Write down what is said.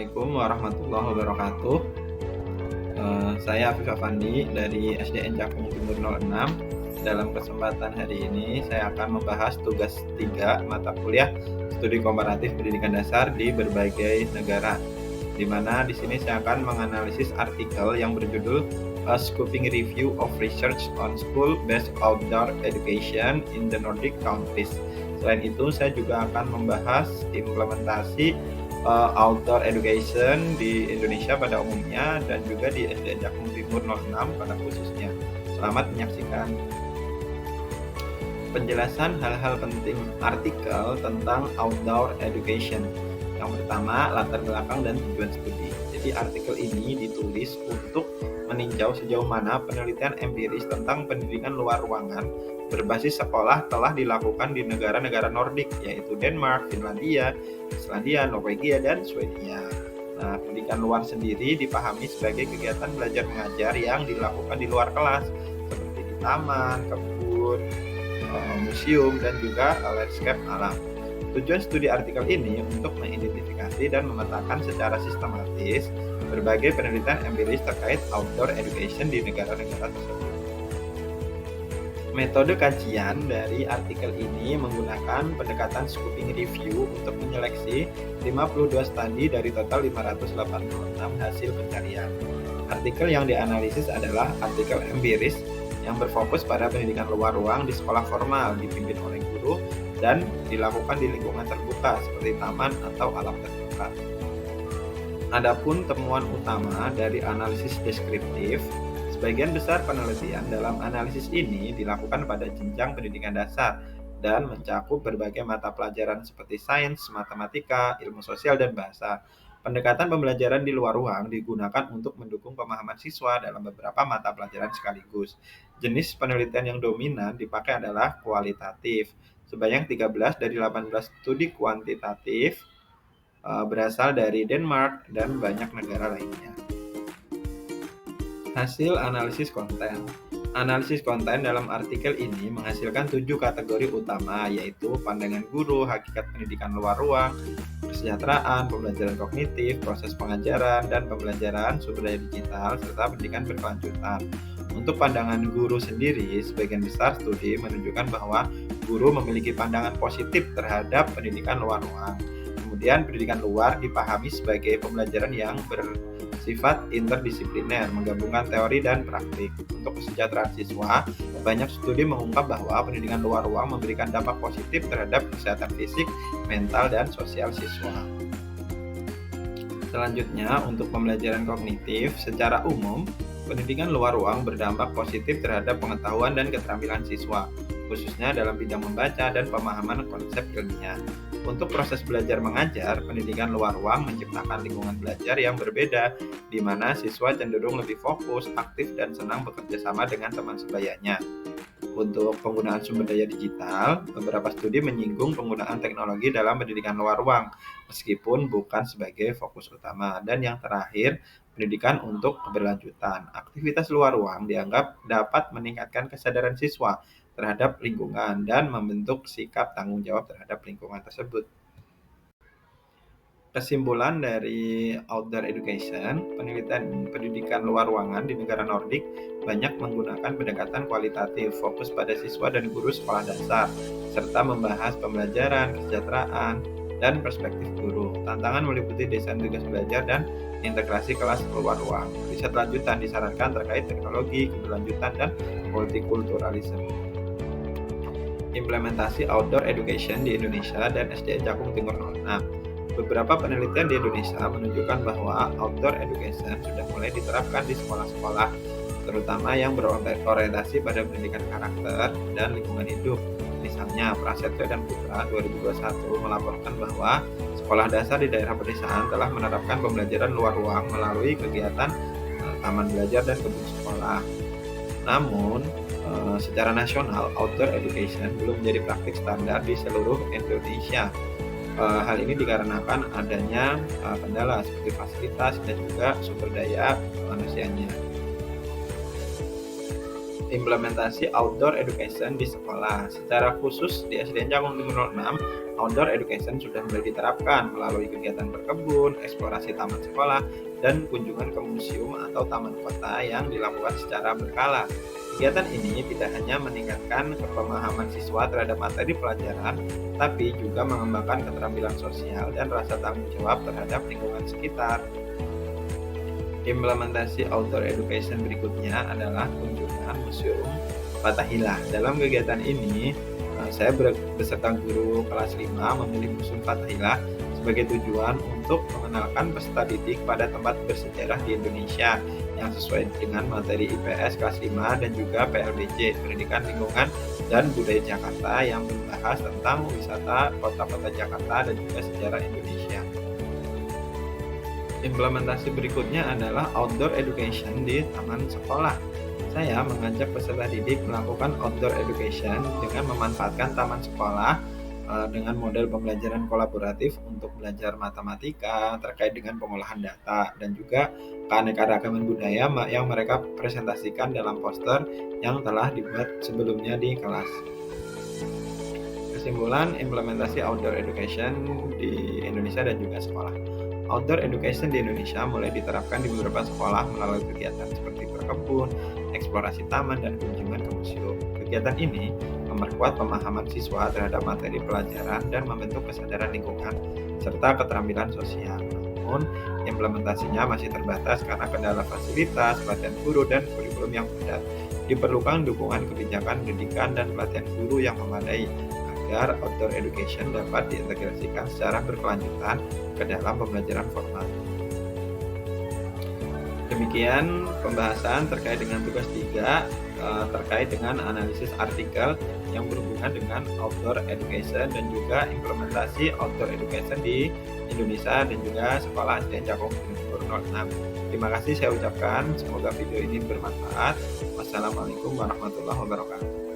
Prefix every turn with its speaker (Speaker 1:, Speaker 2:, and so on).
Speaker 1: Assalamualaikum warahmatullahi wabarakatuh. Saya Afif Afandi dari SDN Cakung Timur 06. Dalam kesempatan hari ini saya akan membahas tugas 3 mata kuliah studi komparatif pendidikan dasar di berbagai negara. Di mana di sini saya akan menganalisis artikel yang berjudul A Scoping Review of Research on School-Based Outdoor Education in the Nordic Countries. Selain itu, saya juga akan membahas implementasi outdoor education di Indonesia pada umumnya dan juga di SDN Cakung Timur 06 pada khususnya. Selamat menyaksikan penjelasan hal-hal penting artikel tentang outdoor education. Yang pertama, latar belakang dan tujuan studi. Jadi artikel ini ditulis untuk meninjau sejauh mana penelitian empiris tentang pendidikan luar ruangan berbasis sekolah telah dilakukan di negara-negara Nordik, yaitu Denmark, Finlandia, Islandia, Norwegia, dan Swedia. Nah, pendidikan luar sendiri dipahami sebagai kegiatan belajar mengajar yang dilakukan di luar kelas, seperti di taman, kebun, museum, dan juga landscape alam. Tujuan studi artikel ini untuk mengidentifikasi dan memetakan secara sistematis berbagai penelitian empiris terkait outdoor education di negara-negara tersebut. Metode kajian dari artikel ini menggunakan pendekatan scoping review untuk menyeleksi 52 studi dari total 586 hasil pencarian. Artikel yang dianalisis adalah artikel empiris yang berfokus pada pendidikan luar ruang di sekolah formal dipimpin oleh guru dan dilakukan di lingkungan terbuka seperti taman atau alam terbuka. Adapun temuan utama dari analisis deskriptif, sebagian besar penelitian dalam analisis ini dilakukan pada jenjang pendidikan dasar dan mencakup berbagai mata pelajaran seperti sains, matematika, ilmu sosial, dan bahasa. Pendekatan pembelajaran di luar ruang digunakan untuk mendukung pemahaman siswa dalam beberapa mata pelajaran sekaligus. Jenis penelitian yang dominan dipakai adalah kualitatif. Sebanyak 13 dari 18 studi kuantitatif berasal dari Denmark dan banyak negara lainnya. Hasil analisis konten. Analisis konten dalam artikel ini menghasilkan 7 kategori utama, yaitu pandangan guru, hakikat pendidikan luar ruang, kesejahteraan, pembelajaran kognitif, proses pengajaran, dan pembelajaran sumber daya digital, serta pendidikan berkelanjutan. Untuk pandangan guru sendiri, sebagian besar studi menunjukkan bahwa guru memiliki pandangan positif terhadap pendidikan luar ruang. Kemudian pendidikan luar dipahami sebagai pembelajaran yang bersifat interdisipliner, menggabungkan teori dan praktik. Untuk kesejahteraan siswa, banyak studi mengungkap bahwa pendidikan luar ruang memberikan dampak positif terhadap kesehatan fisik, mental, dan sosial siswa. Selanjutnya, untuk pembelajaran kognitif, secara umum, pendidikan luar ruang berdampak positif terhadap pengetahuan dan keterampilan siswa, khususnya dalam bidang membaca dan pemahaman konsep ilmiah. Untuk proses belajar mengajar, pendidikan luar ruang menciptakan lingkungan belajar yang berbeda, di mana siswa cenderung lebih fokus, aktif, dan senang bekerja sama dengan teman sebayanya. Untuk penggunaan sumber daya digital, beberapa studi menyinggung penggunaan teknologi dalam pendidikan luar ruang, meskipun bukan sebagai fokus utama. Dan yang terakhir, pendidikan untuk keberlanjutan. Aktivitas luar ruang dianggap dapat meningkatkan kesadaran siswa terhadap lingkungan dan membentuk sikap tanggung jawab terhadap lingkungan tersebut. Kesimpulan dari outdoor education, penelitian pendidikan luar ruangan di negara Nordik banyak menggunakan pendekatan kualitatif, fokus pada siswa dan guru sekolah dasar, serta membahas pembelajaran, kesejahteraan, dan perspektif guru. Tantangan meliputi desain tugas belajar dan integrasi kelas luar ruang. Riset lanjutan disarankan terkait teknologi, keberlanjutan, dan multikulturalisme. Implementasi outdoor education di Indonesia dan SDN Cakung Timur 06. Beberapa penelitian di Indonesia menunjukkan bahwa outdoor education sudah mulai diterapkan di sekolah-sekolah, terutama yang berorientasi pada pendidikan karakter dan lingkungan hidup. Misalnya, Prasetyo dan Putra 2021 melaporkan bahwa sekolah dasar di daerah pedesaan telah menerapkan pembelajaran luar ruang melalui kegiatan taman belajar dan kebun sekolah. Namun, secara nasional, outdoor education belum menjadi praktik standar di seluruh Indonesia. Hal ini dikarenakan adanya kendala seperti fasilitas dan juga sumber daya manusianya. Implementasi outdoor education di sekolah. Secara khusus di SDN Cakung Timur 06, outdoor education sudah mulai diterapkan melalui kegiatan berkebun, eksplorasi taman sekolah, dan kunjungan ke museum atau taman kota yang dilakukan secara berkala. Kegiatan ini tidak hanya meningkatkan pemahaman siswa terhadap materi pelajaran, tapi juga mengembangkan keterampilan sosial dan rasa tanggung jawab terhadap lingkungan sekitar. Implementasi outdoor education berikutnya adalah kunjungan Museum Fathahillah. Dalam kegiatan ini, saya beserta guru kelas 5 memilih Museum Fathahillah sebagai tujuan untuk mengenalkan peserta didik pada tempat bersejarah di Indonesia yang sesuai dengan materi IPS kelas 5 dan juga PLBJ, Pendidikan Lingkungan dan Budaya Jakarta, yang membahas tentang wisata kota-kota Jakarta dan juga sejarah Indonesia. Implementasi berikutnya adalah outdoor education di taman sekolah. Saya mengajak peserta didik melakukan outdoor education dengan memanfaatkan taman sekolah dengan model pembelajaran kolaboratif untuk belajar matematika terkait dengan pengolahan data dan juga keanekaragaman budaya yang mereka presentasikan dalam poster yang telah dibuat sebelumnya di kelas. Kesimpulan implementasi outdoor education di Indonesia dan juga sekolah. Outdoor education di Indonesia mulai diterapkan di beberapa sekolah melalui kegiatan seperti berkebun, eksplorasi taman, dan kunjungan ke museum. Kegiatan ini memperkuat pemahaman siswa terhadap materi pelajaran dan membentuk kesadaran lingkungan serta keterampilan sosial. Namun, implementasinya masih terbatas karena kendala fasilitas, pelatihan guru, dan kurikulum yang padat. Diperlukan dukungan kebijakan pendidikan dan pelatihan guru yang memadai agar outdoor education dapat diintegrasikan secara berkelanjutan ke dalam pembelajaran formal. Demikian pembahasan terkait dengan tugas 3 terkait dengan analisis artikel yang berhubungan dengan outdoor education dan juga implementasi outdoor education di Indonesia dan juga sekolah SD Cakung Timur 06. Terima kasih saya ucapkan, semoga video ini bermanfaat. Wassalamualaikum warahmatullahi wabarakatuh.